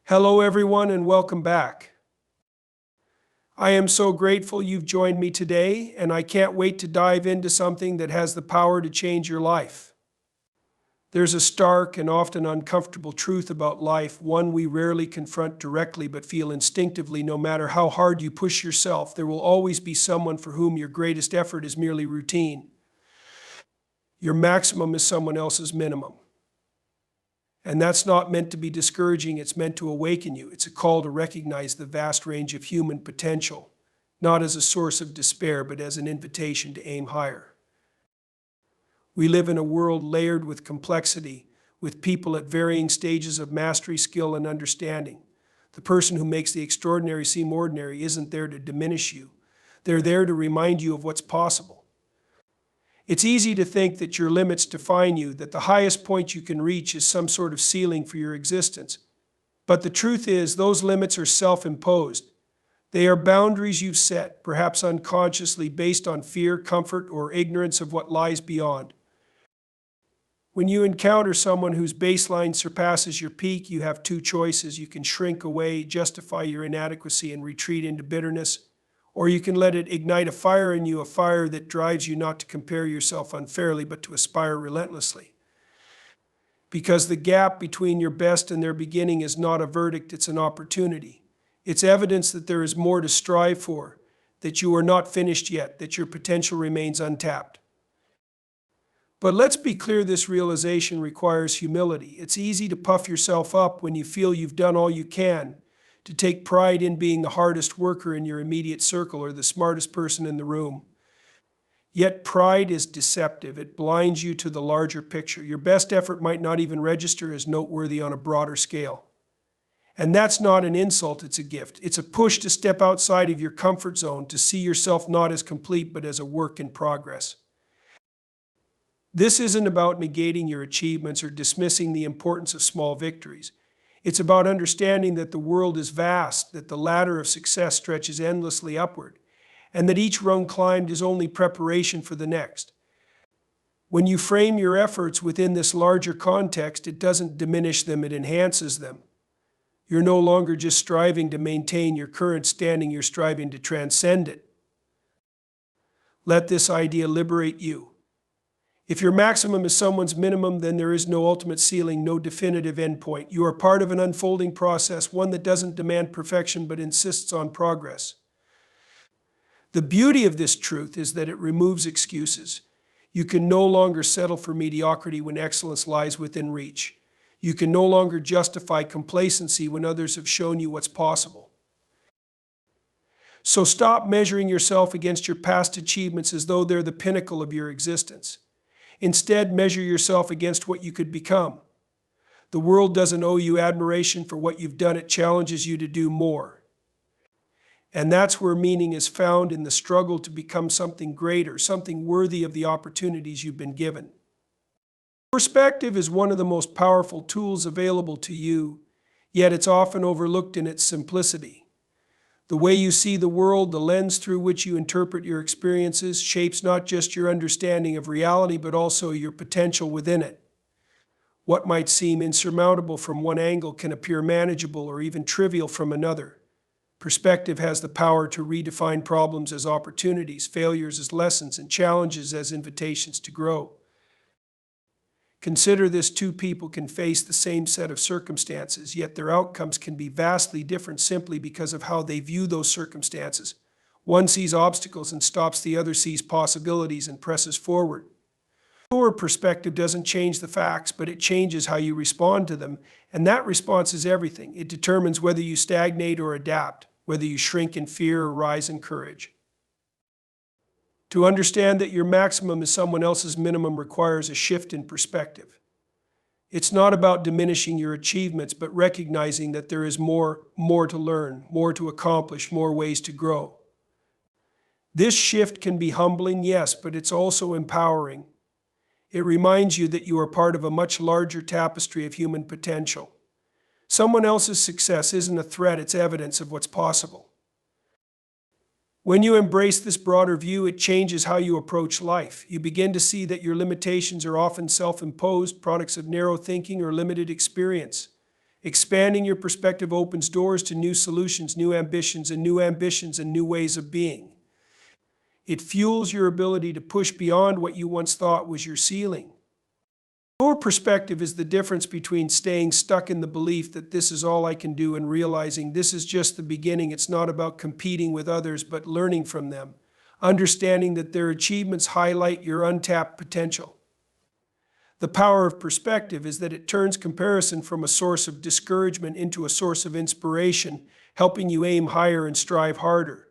Hello, everyone, and welcome back. I am so grateful you've joined me today, and I can't wait to dive into something that has the power to change your life. There's a stark and often uncomfortable truth about life, one we rarely confront directly but feel instinctively. No matter how hard you push yourself, there will always be someone for whom your greatest effort is merely routine. Your maximum is someone else's minimum. And that's not meant to be discouraging, it's meant to awaken you. It's a call to recognize the vast range of human potential, not as a source of despair, but as an invitation to aim higher. We live in a world layered with complexity, with people at varying stages of mastery, skill, and understanding. The person who makes the extraordinary seem ordinary isn't there to diminish you. They're there to remind you of what's possible. It's easy to think that your limits define you, that the highest point you can reach is some sort of ceiling for your existence. But the truth is, those limits are self-imposed. They are boundaries you've set, perhaps unconsciously, based on fear, comfort, or ignorance of what lies beyond. When you encounter someone whose baseline surpasses your peak, you have two choices. You can shrink away, justify your inadequacy, and retreat into bitterness. Or you can let it ignite a fire in you, a fire that drives you not to compare yourself unfairly, but to aspire relentlessly. Because the gap between your best and their beginning is not a verdict, it's an opportunity. It's evidence that there is more to strive for, that you are not finished yet, that your potential remains untapped. But let's be clear, this realization requires humility. It's easy to puff yourself up when you feel you've done all you can, to take pride in being the hardest worker in your immediate circle or the smartest person in the room. Yet pride is deceptive. It blinds you to the larger picture. Your best effort might not even register as noteworthy on a broader scale. And that's not an insult, it's a gift. It's a push to step outside of your comfort zone, to see yourself not as complete but as a work in progress. This isn't about negating your achievements or dismissing the importance of small victories. It's about understanding that the world is vast, that the ladder of success stretches endlessly upward, and that each rung climbed is only preparation for the next. When you frame your efforts within this larger context, it doesn't diminish them, it enhances them. You're no longer just striving to maintain your current standing, you're striving to transcend it. Let this idea liberate you. If your maximum is someone's minimum, then there is no ultimate ceiling, no definitive endpoint. You are part of an unfolding process, one that doesn't demand perfection but insists on progress. The beauty of this truth is that it removes excuses. You can no longer settle for mediocrity when excellence lies within reach. You can no longer justify complacency when others have shown you what's possible. So stop measuring yourself against your past achievements as though they're the pinnacle of your existence. Instead, measure yourself against what you could become. The world doesn't owe you admiration for what you've done, it challenges you to do more. And that's where meaning is found, in the struggle to become something greater, something worthy of the opportunities you've been given. Perspective is one of the most powerful tools available to you, yet it's often overlooked in its simplicity. The way you see the world, the lens through which you interpret your experiences, shapes not just your understanding of reality, but also your potential within it. What might seem insurmountable from one angle can appear manageable or even trivial from another. Perspective has the power to redefine problems as opportunities, failures as lessons, and challenges as invitations to grow. Consider this: two people can face the same set of circumstances, yet their outcomes can be vastly different simply because of how they view those circumstances. One sees obstacles and stops, the other sees possibilities and presses forward. Your perspective doesn't change the facts, but it changes how you respond to them, and that response is everything. It determines whether you stagnate or adapt, whether you shrink in fear or rise in courage. To understand that your maximum is someone else's minimum requires a shift in perspective. It's not about diminishing your achievements, but recognizing that there is more to learn, more to accomplish, more ways to grow. This shift can be humbling, yes, but it's also empowering. It reminds you that you are part of a much larger tapestry of human potential. Someone else's success isn't a threat, it's evidence of what's possible. When you embrace this broader view, it changes how you approach life. You begin to see that your limitations are often self-imposed, products of narrow thinking or limited experience. Expanding your perspective opens doors to new solutions, new ambitions, and new ways of being. It fuels your ability to push beyond what you once thought was your ceiling. Your perspective is the difference between staying stuck in the belief that this is all I can do and realizing this is just the beginning. It's not about competing with others, but learning from them, understanding that their achievements highlight your untapped potential. The power of perspective is that it turns comparison from a source of discouragement into a source of inspiration, helping you aim higher and strive harder.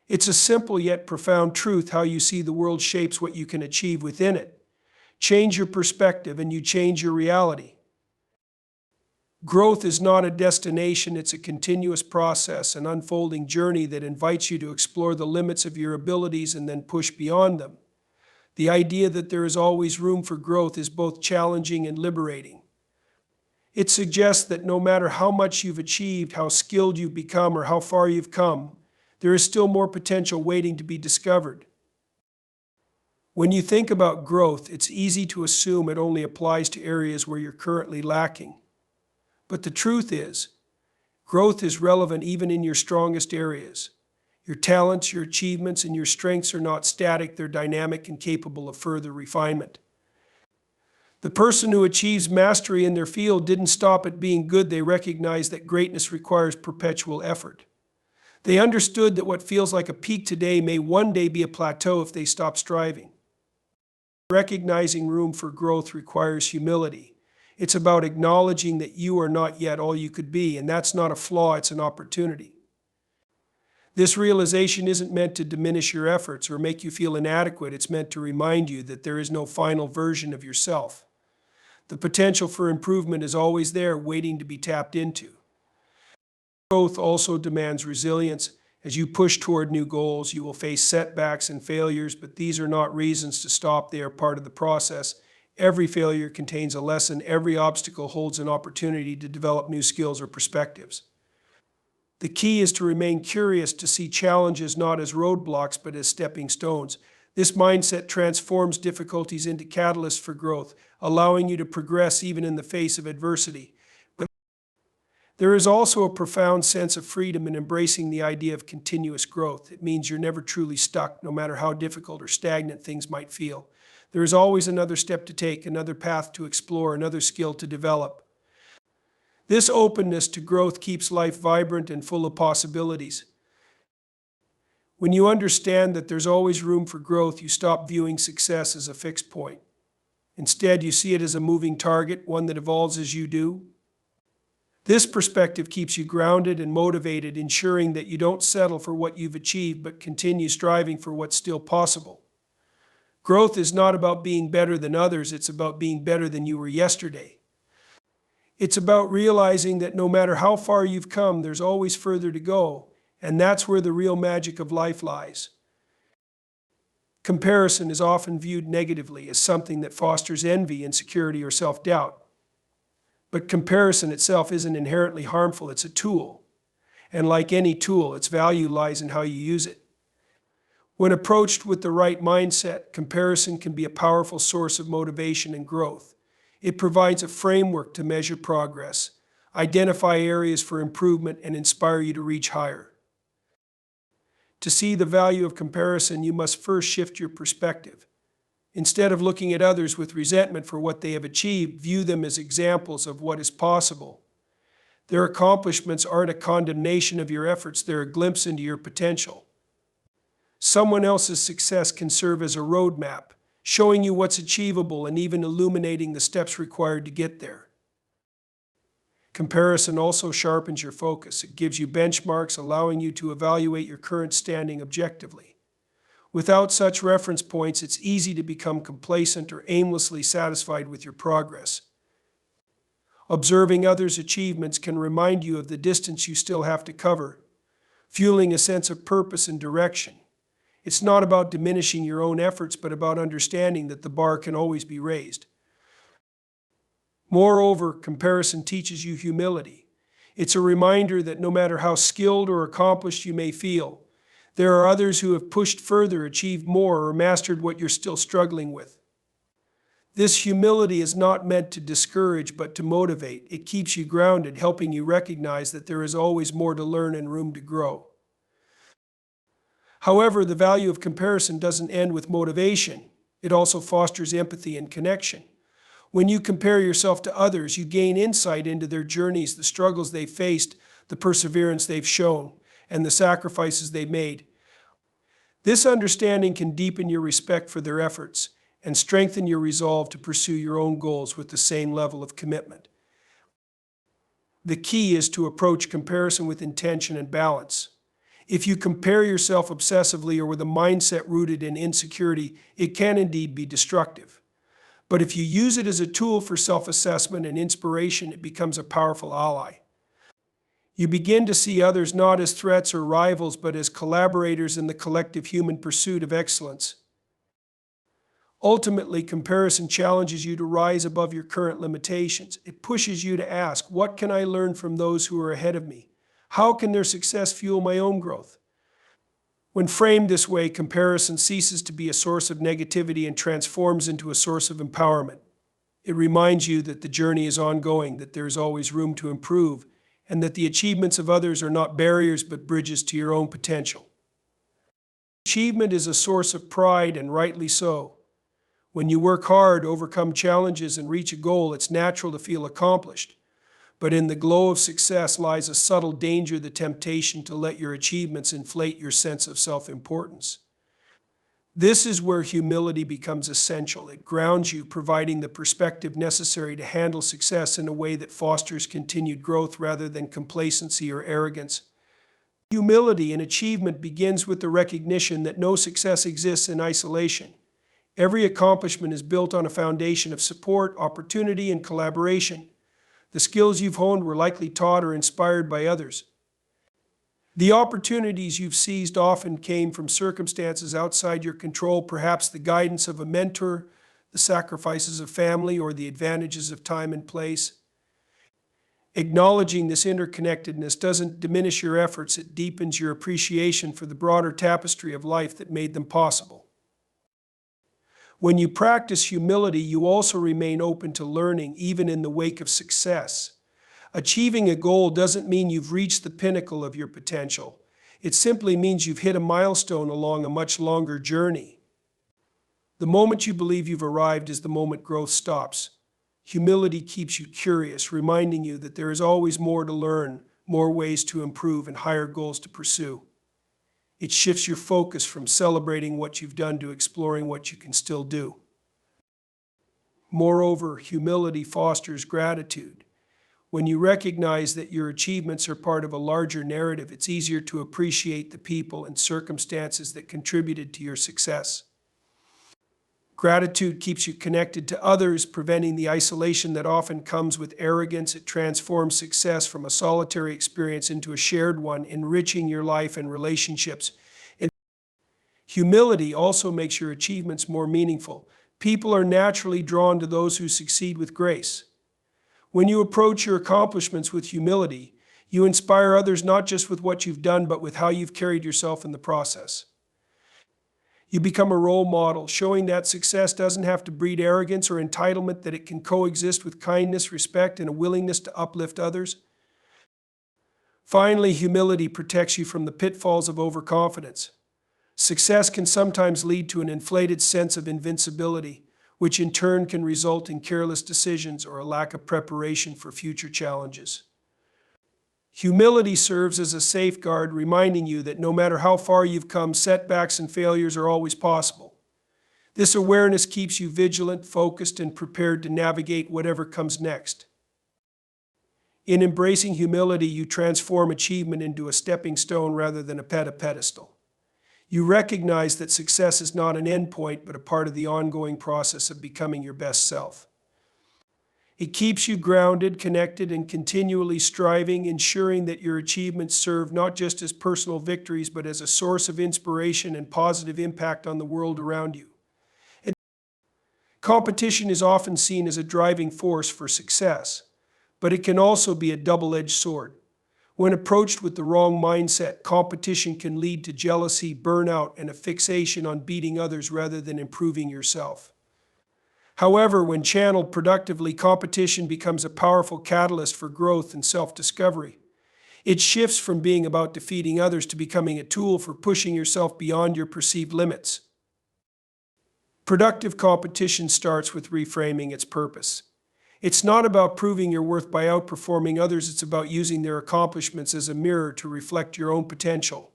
It's a simple yet profound truth: how you see the world shapes what you can achieve within it. Change your perspective and you change your reality. Growth is not a destination, it's a continuous process, an unfolding journey that invites you to explore the limits of your abilities and then push beyond them. The idea that there is always room for growth is both challenging and liberating. It suggests that no matter how much you've achieved, how skilled you've become, or how far you've come, there is still more potential waiting to be discovered. When you think about growth, it's easy to assume it only applies to areas where you're currently lacking. But the truth is, growth is relevant even in your strongest areas. Your talents, your achievements, and your strengths are not static, they're dynamic and capable of further refinement. The person who achieves mastery in their field didn't stop at being good, they recognized that greatness requires perpetual effort. They understood that what feels like a peak today may one day be a plateau if they stop striving. Recognizing room for growth requires humility. It's about acknowledging that you are not yet all you could be, and that's not a flaw, it's an opportunity. This realization isn't meant to diminish your efforts or make you feel inadequate. It's meant to remind you that there is no final version of yourself. The potential for improvement is always there, waiting to be tapped into. Growth also demands resilience. As you push toward new goals, you will face setbacks and failures, but these are not reasons to stop. They are part of the process. Every failure contains a lesson. Every obstacle holds an opportunity to develop new skills or perspectives. The key is to remain curious, to see challenges not as roadblocks, but as stepping stones. This mindset transforms difficulties into catalysts for growth, allowing you to progress even in the face of adversity. There is also a profound sense of freedom in embracing the idea of continuous growth. It means you're never truly stuck, no matter how difficult or stagnant things might feel. There is always another step to take, another path to explore, another skill to develop. This openness to growth keeps life vibrant and full of possibilities. When you understand that there's always room for growth, you stop viewing success as a fixed point. Instead, you see it as a moving target, one that evolves as you do. This perspective keeps you grounded and motivated, ensuring that you don't settle for what you've achieved, but continue striving for what's still possible. Growth is not about being better than others, it's about being better than you were yesterday. It's about realizing that no matter how far you've come, there's always further to go, and that's where the real magic of life lies. Comparison is often viewed negatively as something that fosters envy, insecurity, or self-doubt. But comparison itself isn't inherently harmful, it's a tool. And like any tool, its value lies in how you use it. When approached with the right mindset, comparison can be a powerful source of motivation and growth. It provides a framework to measure progress, identify areas for improvement, and inspire you to reach higher. To see the value of comparison, you must first shift your perspective. Instead of looking at others with resentment for what they have achieved, view them as examples of what is possible. Their accomplishments aren't a condemnation of your efforts, they're a glimpse into your potential. Someone else's success can serve as a roadmap, showing you what's achievable and even illuminating the steps required to get there. Comparison also sharpens your focus. It gives you benchmarks, allowing you to evaluate your current standing objectively. Without such reference points, it's easy to become complacent or aimlessly satisfied with your progress. Observing others' achievements can remind you of the distance you still have to cover, fueling a sense of purpose and direction. It's not about diminishing your own efforts, but about understanding that the bar can always be raised. Moreover, comparison teaches you humility. It's a reminder that no matter how skilled or accomplished you may feel, there are others who have pushed further, achieved more, or mastered what you're still struggling with. This humility is not meant to discourage, but to motivate. It keeps you grounded, helping you recognize that there is always more to learn and room to grow. However, the value of comparison doesn't end with motivation. It also fosters empathy and connection. When you compare yourself to others, you gain insight into their journeys, the struggles they faced, the perseverance they've shown, and the sacrifices they made. This understanding can deepen your respect for their efforts and strengthen your resolve to pursue your own goals with the same level of commitment. The key is to approach comparison with intention and balance. If you compare yourself obsessively or with a mindset rooted in insecurity, it can indeed be destructive. But if you use it as a tool for self-assessment and inspiration, it becomes a powerful ally. You begin to see others not as threats or rivals, but as collaborators in the collective human pursuit of excellence. Ultimately, comparison challenges you to rise above your current limitations. It pushes you to ask, what can I learn from those who are ahead of me? How can their success fuel my own growth? When framed this way, comparison ceases to be a source of negativity and transforms into a source of empowerment. It reminds you that the journey is ongoing, that there is always room to improve, and that the achievements of others are not barriers but bridges to your own potential. Achievement is a source of pride, and rightly so. When you work hard, overcome challenges, and reach a goal, it's natural to feel accomplished. But in the glow of success lies a subtle danger, the temptation to let your achievements inflate your sense of self-importance. This is where humility becomes essential. It grounds you, providing the perspective necessary to handle success in a way that fosters continued growth rather than complacency or arrogance. Humility in achievement begins with the recognition that no success exists in isolation. Every accomplishment is built on a foundation of support, opportunity, and collaboration. The skills you've honed were likely taught or inspired by others. The opportunities you've seized often came from circumstances outside your control, perhaps the guidance of a mentor, the sacrifices of family, or the advantages of time and place. Acknowledging this interconnectedness doesn't diminish your efforts, it deepens your appreciation for the broader tapestry of life that made them possible. When you practice humility, you also remain open to learning, even in the wake of success. Achieving a goal doesn't mean you've reached the pinnacle of your potential. It simply means you've hit a milestone along a much longer journey. The moment you believe you've arrived is the moment growth stops. Humility keeps you curious, reminding you that there is always more to learn, more ways to improve, and higher goals to pursue. It shifts your focus from celebrating what you've done to exploring what you can still do. Moreover, humility fosters gratitude. When you recognize that your achievements are part of a larger narrative, it's easier to appreciate the people and circumstances that contributed to your success. Gratitude keeps you connected to others, preventing the isolation that often comes with arrogance. It transforms success from a solitary experience into a shared one, enriching your life and relationships. And humility also makes your achievements more meaningful. People are naturally drawn to those who succeed with grace. When you approach your accomplishments with humility, you inspire others not just with what you've done, but with how you've carried yourself in the process. You become a role model, showing that success doesn't have to breed arrogance or entitlement, that it can coexist with kindness, respect, and a willingness to uplift others. Finally, humility protects you from the pitfalls of overconfidence. Success can sometimes lead to an inflated sense of invincibility, which in turn can result in careless decisions or a lack of preparation for future challenges. Humility serves as a safeguard, reminding you that no matter how far you've come, setbacks and failures are always possible. This awareness keeps you vigilant, focused, and prepared to navigate whatever comes next. In embracing humility, you transform achievement into a stepping stone rather than a pedestal. You recognize that success is not an endpoint, but a part of the ongoing process of becoming your best self. It keeps you grounded, connected, and continually striving, ensuring that your achievements serve not just as personal victories, but as a source of inspiration and positive impact on the world around you. And competition is often seen as a driving force for success, but it can also be a double-edged sword. When approached with the wrong mindset, competition can lead to jealousy, burnout, and a fixation on beating others rather than improving yourself. However, when channeled productively, competition becomes a powerful catalyst for growth and self-discovery. It shifts from being about defeating others to becoming a tool for pushing yourself beyond your perceived limits. Productive competition starts with reframing its purpose. It's not about proving your worth by outperforming others, it's about using their accomplishments as a mirror to reflect your own potential.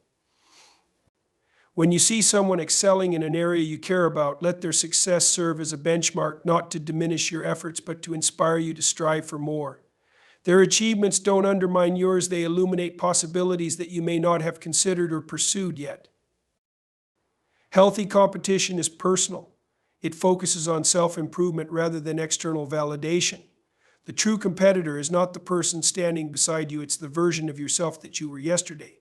When you see someone excelling in an area you care about, let their success serve as a benchmark, not to diminish your efforts, but to inspire you to strive for more. Their achievements don't undermine yours, they illuminate possibilities that you may not have considered or pursued yet. Healthy competition is personal. It focuses on self-improvement rather than external validation. The true competitor is not the person standing beside you, it's the version of yourself that you were yesterday.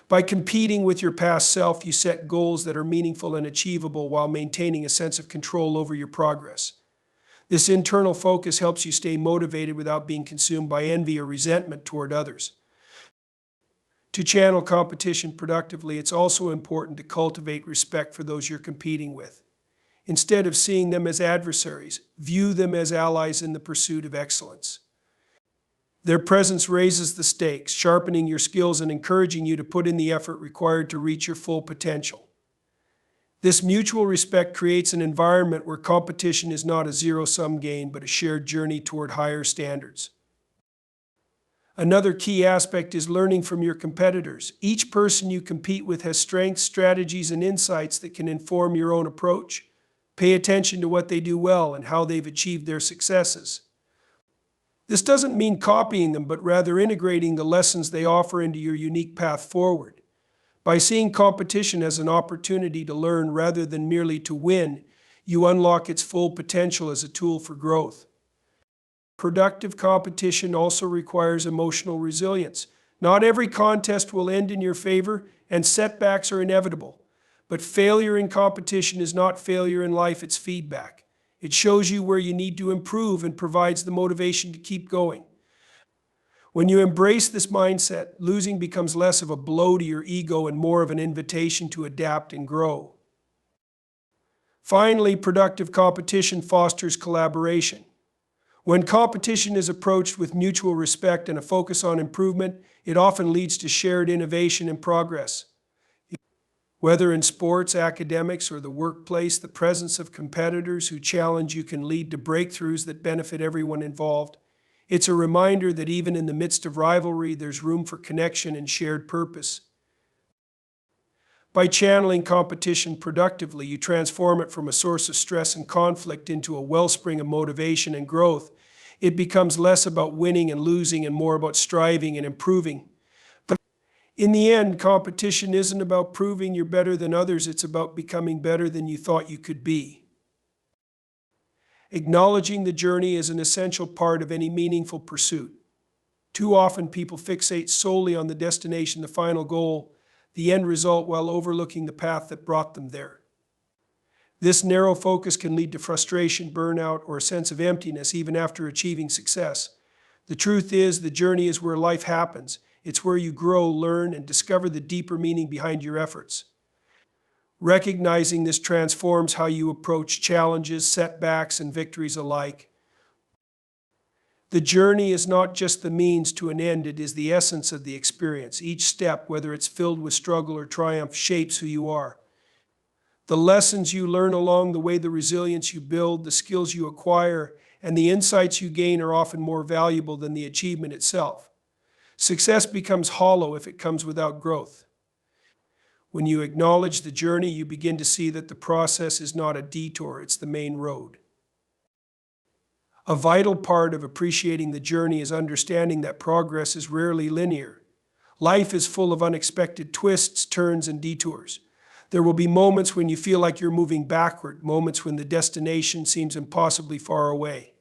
By competing with your past self, you set goals that are meaningful and achievable while maintaining a sense of control over your progress. This internal focus helps you stay motivated without being consumed by envy or resentment toward others. To channel competition productively, it's also important to cultivate respect for those you're competing with. Instead of seeing them as adversaries, view them as allies in the pursuit of excellence. Their presence raises the stakes, sharpening your skills and encouraging you to put in the effort required to reach your full potential. This mutual respect creates an environment where competition is not a zero-sum game, but a shared journey toward higher standards. Another key aspect is learning from your competitors. Each person you compete with has strengths, strategies, and insights that can inform your own approach. Pay attention to what they do well and how they've achieved their successes. This doesn't mean copying them, but rather integrating the lessons they offer into your unique path forward. By seeing competition as an opportunity to learn rather than merely to win, you unlock its full potential as a tool for growth. Productive competition also requires emotional resilience. Not every contest will end in your favor, and setbacks are inevitable. But failure in competition is not failure in life, it's feedback. It shows you where you need to improve and provides the motivation to keep going. When you embrace this mindset, losing becomes less of a blow to your ego and more of an invitation to adapt and grow. Finally, productive competition fosters collaboration. When competition is approached with mutual respect and a focus on improvement, it often leads to shared innovation and progress. Whether in sports, academics, or the workplace, the presence of competitors who challenge you can lead to breakthroughs that benefit everyone involved. It's a reminder that even in the midst of rivalry, there's room for connection and shared purpose. By channeling competition productively, you transform it from a source of stress and conflict into a wellspring of motivation and growth. It becomes less about winning and losing and more about striving and improving. In the end, competition isn't about proving you're better than others, it's about becoming better than you thought you could be. Acknowledging the journey is an essential part of any meaningful pursuit. Too often people fixate solely on the destination, the final goal, the end result, while overlooking the path that brought them there. This narrow focus can lead to frustration, burnout, or a sense of emptiness even after achieving success. The truth is, the journey is where life happens. It's where you grow, learn, and discover the deeper meaning behind your efforts. Recognizing this transforms how you approach challenges, setbacks, and victories alike. The journey is not just the means to an end, it is the essence of the experience. Each step, whether it's filled with struggle or triumph, shapes who you are. The lessons you learn along the way, the resilience you build, the skills you acquire, and the insights you gain are often more valuable than the achievement itself. Success becomes hollow if it comes without growth. When you acknowledge the journey, you begin to see that the process is not a detour, it's the main road. A vital part of appreciating the journey is understanding that progress is rarely linear. Life is full of unexpected twists, turns, and detours. There will be moments when you feel like you're moving backward, moments when the destination seems impossibly far away.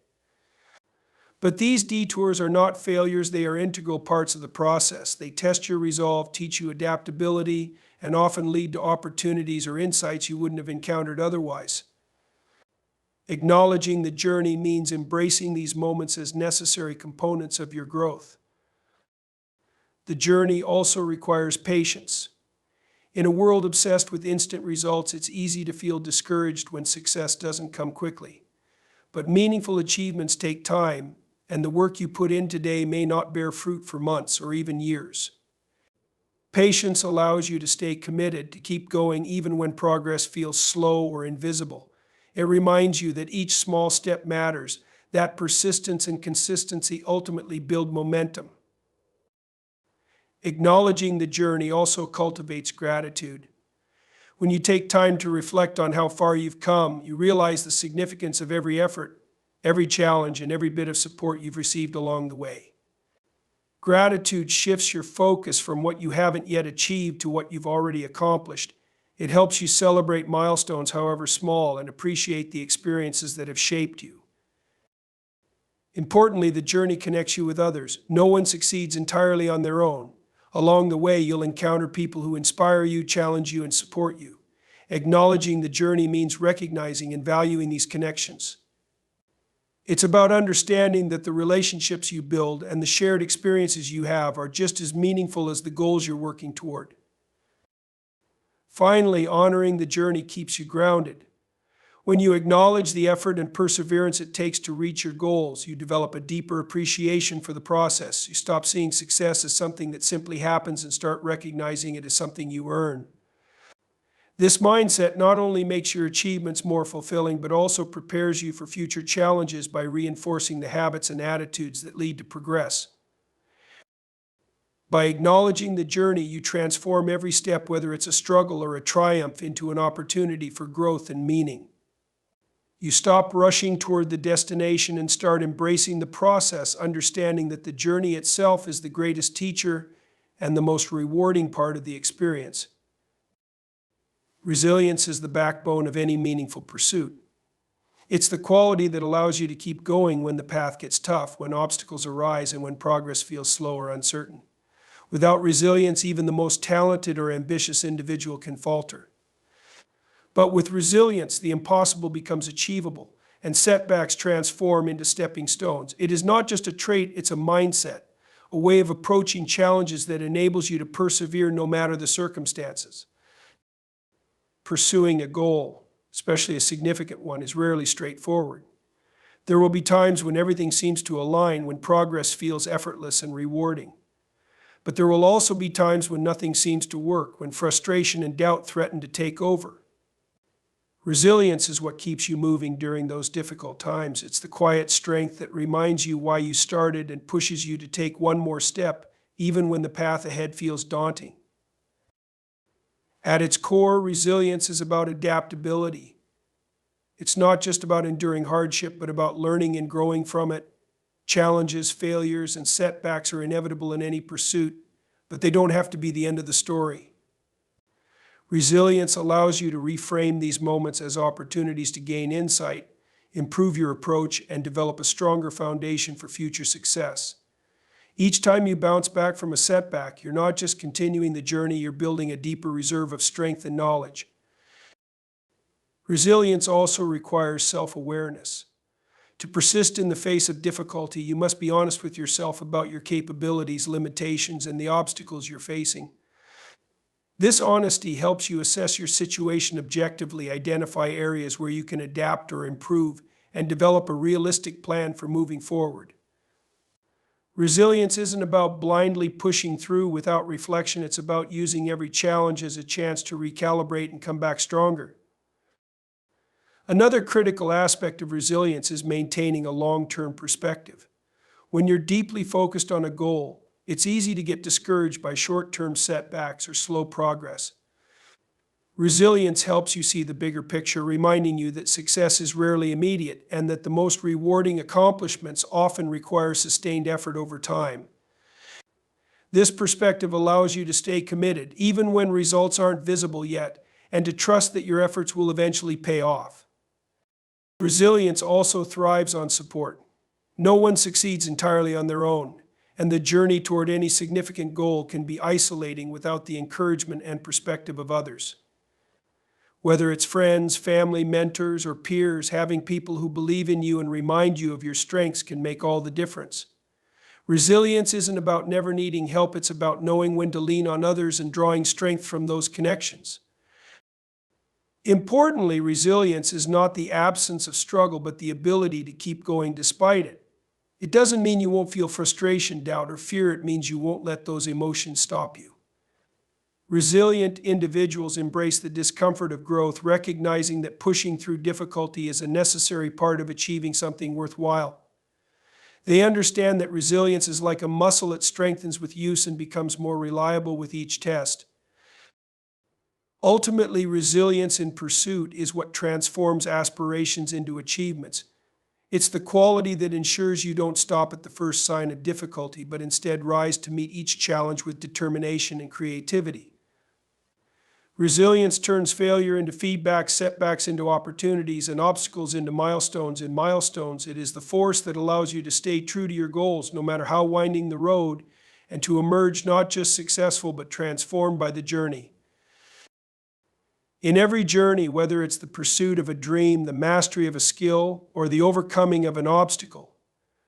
But these detours are not failures, they are integral parts of the process. They test your resolve, teach you adaptability, and often lead to opportunities or insights you wouldn't have encountered otherwise. Acknowledging the journey means embracing these moments as necessary components of your growth. The journey also requires patience. In a world obsessed with instant results, it's easy to feel discouraged when success doesn't come quickly. But meaningful achievements take time, and the work you put in today may not bear fruit for months or even years. Patience allows you to stay committed, to keep going even when progress feels slow or invisible. It reminds you that each small step matters, that persistence and consistency ultimately build momentum. Acknowledging the journey also cultivates gratitude. When you take time to reflect on how far you've come, you realize the significance of every effort, every challenge, and every bit of support you've received along the way. Gratitude shifts your focus from what you haven't yet achieved to what you've already accomplished. It helps you celebrate milestones, however small, and appreciate the experiences that have shaped you. Importantly, the journey connects you with others. No one succeeds entirely on their own. Along the way, you'll encounter people who inspire you, challenge you, and support you. Acknowledging the journey means recognizing and valuing these connections. It's about understanding that the relationships you build and the shared experiences you have are just as meaningful as the goals you're working toward. Finally, honoring the journey keeps you grounded. When you acknowledge the effort and perseverance it takes to reach your goals, you develop a deeper appreciation for the process. You stop seeing success as something that simply happens and start recognizing it as something you earn. This mindset not only makes your achievements more fulfilling, but also prepares you for future challenges by reinforcing the habits and attitudes that lead to progress. By acknowledging the journey, you transform every step, whether it's a struggle or a triumph, into an opportunity for growth and meaning. You stop rushing toward the destination and start embracing the process, understanding that the journey itself is the greatest teacher and the most rewarding part of the experience. Resilience is the backbone of any meaningful pursuit. It's the quality that allows you to keep going when the path gets tough, when obstacles arise, and when progress feels slow or uncertain. Without resilience, even the most talented or ambitious individual can falter. But with resilience, the impossible becomes achievable, and setbacks transform into stepping stones. It is not just a trait, it's a mindset, a way of approaching challenges that enables you to persevere no matter the circumstances. Pursuing a goal, especially a significant one, is rarely straightforward. There will be times when everything seems to align, when progress feels effortless and rewarding. But there will also be times when nothing seems to work, when frustration and doubt threaten to take over. Resilience is what keeps you moving during those difficult times. It's the quiet strength that reminds you why you started and pushes you to take one more step, even when the path ahead feels daunting. At its core, resilience is about adaptability. It's not just about enduring hardship, but about learning and growing from it. Challenges, failures, and setbacks are inevitable in any pursuit, but they don't have to be the end of the story. Resilience allows you to reframe these moments as opportunities to gain insight, improve your approach, and develop a stronger foundation for future success. Each time you bounce back from a setback, you're not just continuing the journey, you're building a deeper reserve of strength and knowledge. Resilience also requires self-awareness. To persist in the face of difficulty, you must be honest with yourself about your capabilities, limitations, and the obstacles you're facing. This honesty helps you assess your situation objectively, identify areas where you can adapt or improve, and develop a realistic plan for moving forward. Resilience isn't about blindly pushing through without reflection. It's about using every challenge as a chance to recalibrate and come back stronger. Another critical aspect of resilience is maintaining a long-term perspective. When you're deeply focused on a goal, it's easy to get discouraged by short-term setbacks or slow progress. Resilience helps you see the bigger picture, reminding you that success is rarely immediate and that the most rewarding accomplishments often require sustained effort over time. This perspective allows you to stay committed, even when results aren't visible yet, and to trust that your efforts will eventually pay off. Resilience also thrives on support. No one succeeds entirely on their own, and the journey toward any significant goal can be isolating without the encouragement and perspective of others. Whether it's friends, family, mentors, or peers, having people who believe in you and remind you of your strengths can make all the difference. Resilience isn't about never needing help, it's about knowing when to lean on others and drawing strength from those connections. Importantly, resilience is not the absence of struggle, but the ability to keep going despite it. It doesn't mean you won't feel frustration, doubt, or fear. It means you won't let those emotions stop you. Resilient individuals embrace the discomfort of growth, recognizing that pushing through difficulty is a necessary part of achieving something worthwhile. They understand that resilience is like a muscle that strengthens with use and becomes more reliable with each test. Ultimately, resilience in pursuit is what transforms aspirations into achievements. It's the quality that ensures you don't stop at the first sign of difficulty, but instead rise to meet each challenge with determination and creativity. Resilience turns failure into feedback, setbacks into opportunities, and obstacles into milestones. In milestones, it is the force that allows you to stay true to your goals, no matter how winding the road, and to emerge not just successful, but transformed by the journey. In every journey, whether it's the pursuit of a dream, the mastery of a skill, or the overcoming of an obstacle,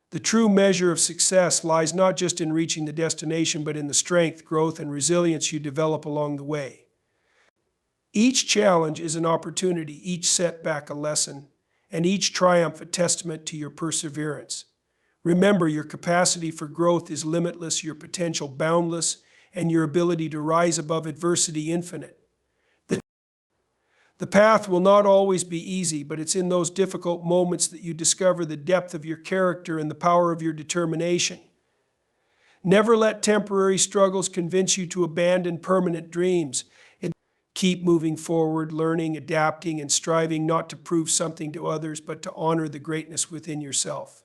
the true measure of success lies not just in reaching the destination, but in the strength, growth, and resilience you develop along the way. Each challenge is an opportunity, each setback a lesson, and each triumph a testament to your perseverance. Remember, your capacity for growth is limitless, your potential boundless, and your ability to rise above adversity infinite. The path will not always be easy, but it's in those difficult moments that you discover the depth of your character and the power of your determination. Never let temporary struggles convince you to abandon permanent dreams. Keep moving forward, learning, adapting, and striving not to prove something to others, but to honor the greatness within yourself.